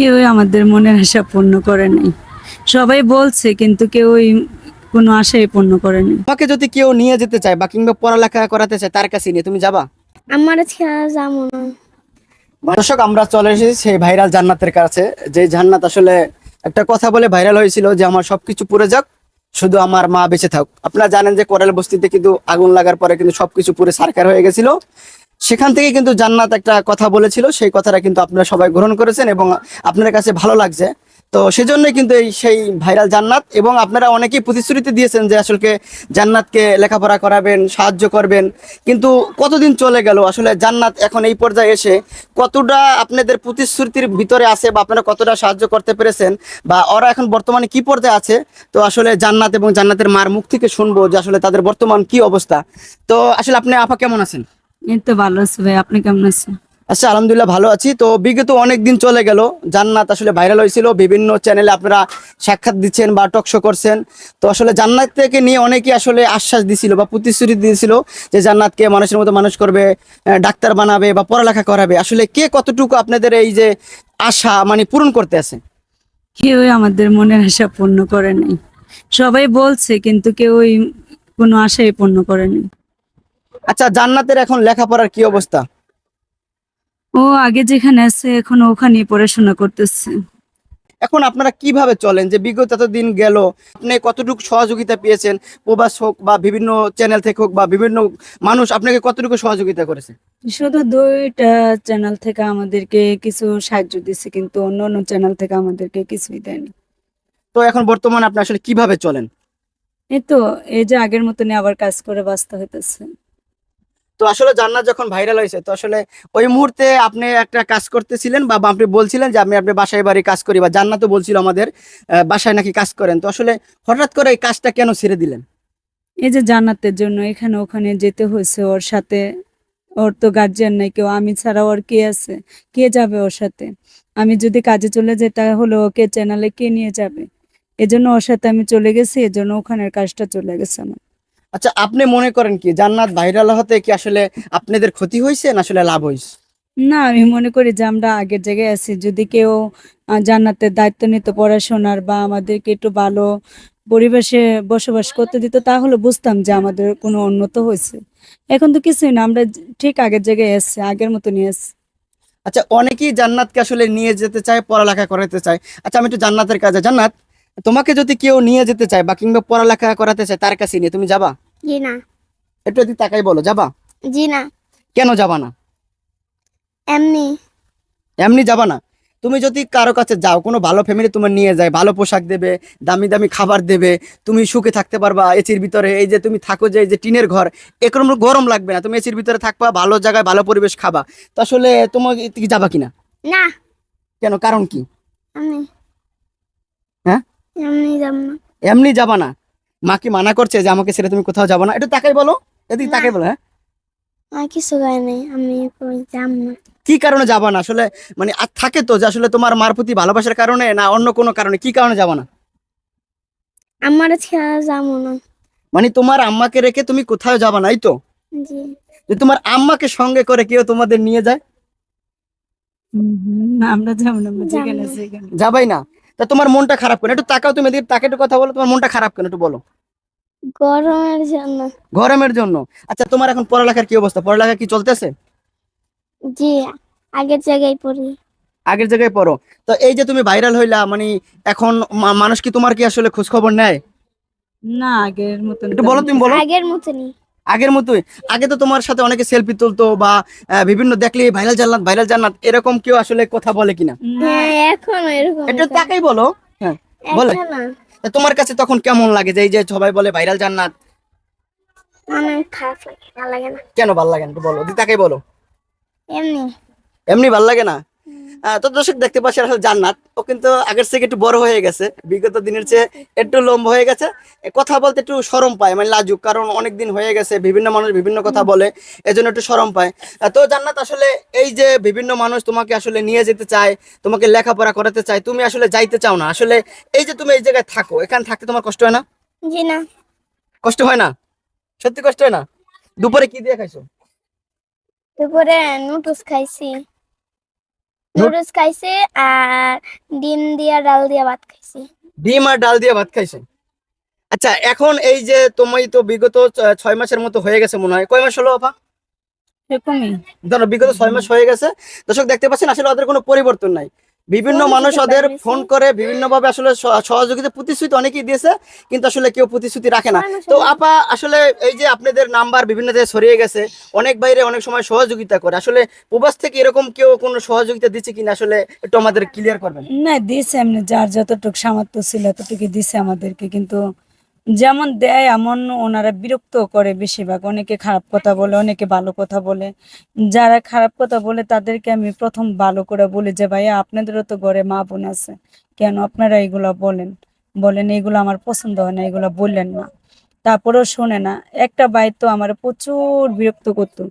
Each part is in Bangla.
কেউই আমাদের মনের আশা পূর্ণ করে নাই। সবাই বলছে কিন্তু কেউই কোনো আশাই পূর্ণ করেনি। তোমাকে যদি কেউ নিয়ে যেতে চায় বা কিংবা পড়ালেখা করাতে চায় তার কাছে নিয়ে তুমি যাবা? আমার ছেড়া যাবো না। দর্শক, আমরা চলে এসেছি সেই ভাইরাল জান্নাতের কাছে। যে জান্নাত আসলে একটা কথা বলে ভাইরাল হয়েছিল যে আমার সবকিছু পুড়ে যাক, শুধু আমার মা বেঁচে থাক। আপনারা জানেন যে কোরাল বস্তিতে কিন্তু আগুন লাগার পরে কিন্তু সবকিছু পুরো ছারখার হয়ে গেছিল। সেখান থেকে কিন্তু জান্নাত একটা কথা বলেছিল, সেই কথাটা কিন্তু আপনারা সবাই গ্রহণ করেছেন এবং আপনার কাছে ভালো লাগছে। তো সেজন্যই কিন্তু এই সেই ভাইরাল জান্নাত, এবং আপনারা অনেকেই প্রতিশ্রুতি দিয়েছেন যে আসলে জান্নাতকে লেখাপড়া করাবেন, সাহায্য করবেন। কিন্তু কতদিন চলে গেল, আসলে জান্নাত এখন এই পর্যায়ে এসে কতটা আপনাদের প্রতিশ্রুতির ভিতরে আছে বা আপনারা কতটা সাহায্য করতে পেরেছেন, বা ওরা এখন বর্তমানে কি পর্যায়ে আছে। তো আসলে জান্নাত এবং জান্নাতের মার মুখ থেকে শুনবো যে আসলে তাদের বর্তমান কি অবস্থা। তো আসলে আপনি আপা কেমন আছেন? এই তো ভালো আছি ভাই, আপনি কেমন আছেন? আচ্ছা, আলহামদুলিল্লাহ ভালো আছি। তো বিগত অনেক দিন চলে গেল, জান্নাত আসলে ভাইরাল হয়েছিল, বিভিন্ন চ্যানেলে আপনারা সাক্ষাৎ দিচ্ছেন বা টক শো করছেন। তো আসলে জান্নাত থেকে নিয়ে অনেকেই আসলে আশ্বাস দিছিল বা প্রতিশ্রুতি দিয়েছিল যে জান্নাতকে মানুষের মতো মানুষ করবে, ডাক্তার বানাবে বা পড়ালেখা করাবে। আসলে কে কতটুকু আপনাদের এই যে আশা মানে পূরণ করতে আছে? কেউই আমাদের মনের আশা পূর্ণ করে নাই। সবাই বলছে কিন্তু কেউই কোনো আশাই পূর্ণ করেনি। আচ্ছা, জান্নাতের এখন লেখাপড়ার কি অবস্থা? ও আগে যেখানে আছে এখন ওখানেই পড়াশোনা করতেছে। এখন আপনারা কিভাবে চলেন, যে বিগত এতদিন গেল আপনি কতটুকু সহযোগিতা পেয়েছেন? প্রবাস হোক বা বিভিন্ন চ্যানেল থেকে হোক বা বিভিন্ন মানুষ আপনাকে কতটুকু সহযোগিতা করেছে? শুধু দুইটা চ্যানেল থেকে আমাদেরকে কিছু সাহায্য দিচ্ছে, কিন্তু অন্য অন্য চ্যানেল থেকে আমাদেরকে কিছুই দেয়নি। তো এখন বর্তমানে আপনি আসলে কিভাবে চলেন? এই তো, এই যে আগের মতনই আবার কাজ করে বাঁচতে হইতেছে। তো আসলে জান্নাত যখন ভাইরাল হয়েছে, তো আসলে ওই মুহূর্তে আপনি একটা কাজ করতেছিলেন বা বা আপনি বলছিলেন যে আমি আপনার বাসায় বাড়ি কাজ করি, বা জান্নাতও বলছিল আমাদের বাসায় নাকি কাজ করেন। তো আসলে হঠাৎ করে এই কাজটা কেন ছেড়ে দিলেন? এই যে জান্নাতের জন্য এখানে ওখানে যেতে হয়েছে ওর সাথে। ওর তো গার্জিয়ান নাই কেউ, আমি ছাড়া ওর কে আছে? কে যাবে ওর সাথে? আমি যদি কাজে চলে যাই তাহলে ওকে চ্যানেলে কে নিয়ে যাবে? এজন্য ওর সাথে আমি চলে গেছি, এজন্য ওখানের কাজটা চলে গেছে আমার। আচ্ছা, আপনি মনে করেন কি জান্নাত ভাইরাল হতে কি আসলে আপনাদের ক্ষতি হয়েছে না আসলে লাভ হয়েছে? না, আমি মনে করি যে আমরা আগের জায়গায় আছি। যদি কেউ জান্নাতের দায়িত্ব নিত পড়াশোনার, বা আমাদেরকে একটু ভালো পরিবেশে বসবাস করতে দিত, তাহলে বুঝতাম যে আমাদের কোনো উন্নত হয়েছে। এখন তো কিছুই না, আমরা ঠিক আগের জায়গায় আছি, আগের মতো নিয়ে আছি। আচ্ছা, অনেকেই জান্নাতকে আসলে নিয়ে যেতে চায়, পড়ালেখা করাতে চায়। আচ্ছা, আমি একটু জান্নাতের কাছে, জান্নাত তোমাকে যদি কেউ নিয়ে যেতে চায় বা কিংবা পড়ালেখা করাতে চায় তার কাছে নিয়ে তুমি যাবা? জি না। একটু যদি তাকাই বলো, যাবা? জি না। কেন যাবা না? এমনি। এমনি যাবা না? তুমি যদি কারো কাছে যাও, কোনো ভালো ফ্যামিলি তোমার নিয়ে যায়, ভালো পোশাক দেবে, দামি দামি খাবার দেবে, তুমি সুখে থাকতে পারবা এসির ভিতরে। এই যে তুমি থাকো যে এই যে টিনের ঘর, এরকম গরম লাগবে না, তুমি এসির ভিতরে থাকবা, ভালো জায়গায় ভালো পরিবেশ খাবা। তো আসলে তোমার কি যাবা কিনা? না। কেন, কারণ কি? এমনি। হ্যাঁ, এমনি যাব না। এমনি যাবা না? মা কি মানা করছে যে আমাকে ছেড়ে তুমি কোথাও যাবা না? একটু তাকাই বলো, এদিকে না। তাকাই বলো। হ্যাঁ, আমার কিছু গায়ে নেই, আমি কই যাব না। কি কারণে যাবা না আসলে? মানে আর থাকে তো যে আসলে তোমার মার প্রতি ভালোবাসার কারণে, না অন্য কোনো কারণে, কি কারণে যাবা না? আমার ছেড়া যাবো না। মানে তোমার আম্মাকে রেখে তুমি কোথাও যাবা না, এই তো? জি। যে তোমার আম্মাকে সঙ্গে করে কেউ তোমাদের নিয়ে যায়? না, আমরা যাবো না, আমরা যাব যেখানে না। আছি এখানে। যাবাই না? তা তোমার মনটা খারাপ কেন? একটু তাকাও, তুমি এদিকে তাকে একটু কথা বলো, তোমার মনটা খারাপ কেন একটু বলো। গরমের জন্য। গরমের জন্য? আচ্ছা, তোমার এখন পড়ালেখার কি অবস্থা? পড়ালেখা কি চলতেছে? জি, আগের জায়গায় পড়ি। আগের জায়গায় পড়ো? তো এই যে তুমি ভাইরাল হইলা, মানে এখন মানুষ কি তোমার কি আসলে খোঁজ খবর নেয়? না, আগের মতন একটু বলো, তেমন তুমি বলো। আগের মতনই। আগের মতোই? আগে তো তোমার সাথে অনেকে সেলফি তুলতো বা বিভিন্ন দেখলে ভাইরাল জান্নাত ভাইরাল জান্নাত, এরকম কেউ আসলে কথা বলে কিনা? না। হ্যাঁ, এখনো এরকম। একটু তাকাই বলো। হ্যাঁ, বলে। এখনো তা তোমার কাছে তখন কেমন লাগে যে এই যে সবাই বলে ভাইরাল জান্নাত? মানে খারাপ লাগে, ভালো লাগে না। কেন ভাল লাগে না একটু বলো, তাকে বলো। এমনি। এমনি ভাল লাগে না? তো দর্শক দেখতে পাচ্ছি আসলে জান্নাত ও কিন্তু আগের থেকে একটু বড় হয়ে গেছে, বিগত দিনের চেয়ে একটু লম্বা হয়ে গেছে। কথা বলতে একটু শরম পায়, মানে লাজুক, কারণ অনেক দিন হয়ে গেছে, বিভিন্ন মানুষ বিভিন্ন কথা বলে, এজন্য একটু শরম পায়। তো জান্নাত আসলে এই যে বিভিন্ন মানুষ তোমাকে আসলে নিয়ে যেতে চায়, তোমাকে লেখাপড়া করাতে চায়, তুমি আসলে যাইতে চাও না আসলে। এই যে তুমি এই জায়গায় থাকো, এখানে থাকতে তোমার কষ্ট হয় না? জি না। কষ্ট হয় না? সত্যি কষ্ট হয় না? দুপুরে কি দিয়ে খাইছো? দুপুরে নুডলস খাইছি। নুডলস খাইছে আর ডিম দিয়া ডাল দিয়া ভাত খাইছি। ডিম আর ডাল দিয়ে ভাত খাইছেন। আচ্ছা, এখন এই যে তুমি তো বিগত 6 মাসের মতো হয়ে গেছে মনে হয়, কয় মাস হলো আপা? এরকমই। ধরো বিগত 6 মাস হয়ে গেছে। দর্শক দেখতে পাচ্ছেন আসলে ওদের কোনো পরিবর্তন নাই। বিভিন্ন মানুষ ওদের ফোন করে বিভিন্ন ভাবে আসলে সহযোগিতা প্রতিশ্রুতি অনেকেই দিয়েছে, কিন্তু আসলে কেউ প্রতিশ্রুতি রাখে না। তো আপা আসলে এই যে আপনাদের নাম্বার বিভিন্ন জায়গায় ছড়িয়ে গেছে, অনেক বাইরে অনেক সময় সহযোগিতা করে, আসলে প্রবাস থেকে এরকম কেউ কোনো সহযোগিতা দিচ্ছে কিনা আসলে একটু আমাদের ক্লিয়ার করবেন। না, দিছে এমনি যার যতটুকু সামর্থ্য ছিল ততটুকু দিছে আমাদেরকে, কিন্তু যেমন দেয় এমন ওনারা বিরক্ত করে বেশিরভাগ। অনেকে খারাপ কথা বলে, অনেকে ভালো কথা বলে। যারা খারাপ কথা বলে তাদেরকে আমি প্রথম ভালো করে বলি যে ভাইয়া আপনাদেরও তো ঘরে মা বোন আছে, কেন আপনারা এগুলা বলেন বলেন এগুলো আমার পছন্দ হয় না, এগুলা বললেন না। তারপরেও শোনে না। একটা ভাই তো আমার প্রচুর বিরক্ত করতো।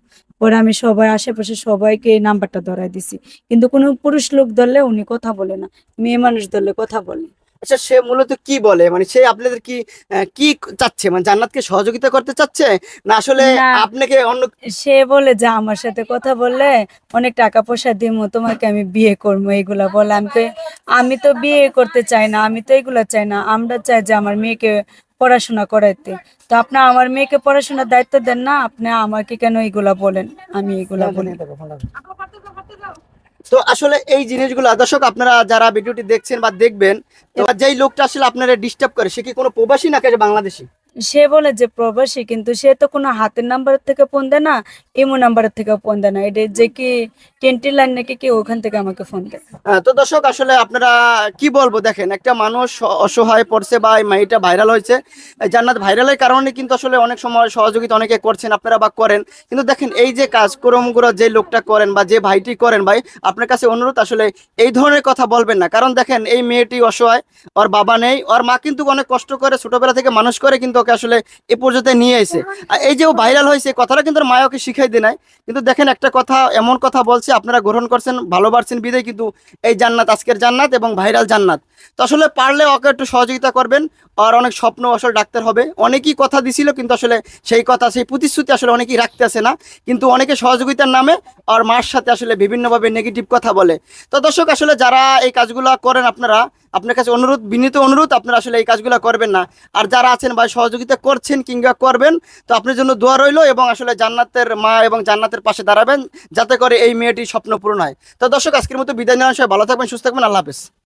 পরে আমি সবাই আশেপাশে সবাইকে এই নাম্বারটা ধরাই দিছি, কিন্তু কোনো পুরুষ লোক ধরলে উনি কথা বলে না, মেয়ে মানুষ ধরলে কথা বলে। আচ্ছা, সে মূলত কি বলে, মানে সে আপনাদের কি কি চাচ্ছে, মানে জান্নাতকে সহযোগিতা করতে চাচ্ছে, না আসলে না, আপনাকে অন্য? সে বলে যে আমার সাথে কথা বললে অনেক টাকা পয়সা দিমু, তোমাকে আমি বিয়ে করবো, এগুলা বলে। আমি তো বিয়ে করতে চাই না, আমি তো এগুলা চাই না। আমরা চাই যে আমার মেয়েকে পড়াশোনা করাইতে। তো আপনি আমার মেয়েকে পড়াশোনার দায়িত্ব দেন না, আপনি আমাকে কেন এগুলা বলেন? আমি এগুলা বলি। তো আসলে এই জিনিসগুলো দর্শক আপনারা যারা ভিডিওটি দেখছেন বা দেখবেন, এবার যেই লোকটা আসলে আপনারা ডিস্টার্ব করে, সে কি কোনো প্রবাসী নাকি বাংলাদেশী? সে বলে যে প্রবাসী, কিন্তু সে তো কোনো হাতের নাম্বারের থেকে ফোন দেয় না, ইমো নাম্বারের থেকে ফোন দেয় না। এটা যে কি 20 লাইন নাকি কি, ওখান থেকে আমাকে ফোন দেয়। তো দর্শক আসলে আপনারা কি বলবো, দেখেন একটা মানুষ অসহায় পড়ছে বা এই এটা ভাইরাল হয়েছে। এই জান্নাত ভাইরালের কারণে কিন্তু আসলে অনেক সময় সহযোগিতা অনেকে করছেন, আপনারা বা করেন, কিন্তু দেখেন এই যে কাজকর্মগুলো যে লোকটা করেন বা যে ভাইটি করেন, ভাই আপনার কাছে অনুরোধ আসলে এই ধরনের কথা বলবেন না। কারণ দেখেন এই মেয়েটি অসহায়, ওর বাবা নেই, ওর মা কিন্তু অনেক কষ্ট করে ছোটবেলা থেকে মানুষ করে কিন্তু ওকে আসলে এ পর্যন্ত নিয়ে এসে, আর এই যে ও ভাইরাল হয়েছে কথাটা কিন্তু ওর মা ওকে শিখাই দেয় নাই। কিন্তু দেখেন একটা কথা, এমন কথা বলছে, আপনারা গ্রহণ করছেন, ভালোবাসছেন বিদায় কিন্তু এই জান্নাত আজকের জান্নাত এবং ভাইরাল জান্নাত। তো আসলে পারলে ওকে একটু সহযোগিতা করবেন। আর অনেক স্বপ্ন আসলে ডাক্তার হবে, অনেকেই কথা দিছিল, কিন্তু আসলে সেই কথা সেই প্রতিশ্রুতি আসলে অনেকেই রাখতে আসে না, কিন্তু অনেকে সহযোগিতার নামে আর মার সাথে আসলে বিভিন্নভাবে নেগেটিভ কথা বলে। তো দর্শক আসলে যারা এই কাজগুলো করেন, আপনারা আপনার কাছে অনুরোধ, বিনীত অনুরোধ, আপনারা আসলে এই কাজগুলো করবেন না। আর যারা আছেন ভাই সহযোগিতা করছেন কিংবা করবেন, তো আপনার জন্য দোয়া রইলো, এবং আসলে জান্নাতের মা এবং জান্নাতের পাশে দাঁড়াবেন যাতে করে এই মেয়েটির স্বপ্ন পূরণ হয়। তো দর্শক আজকের মতো বিদায় নেওয়া, সবাই ভালো থাকবেন, সুস্থ থাকবেন, আল্লাহ হাফেজ।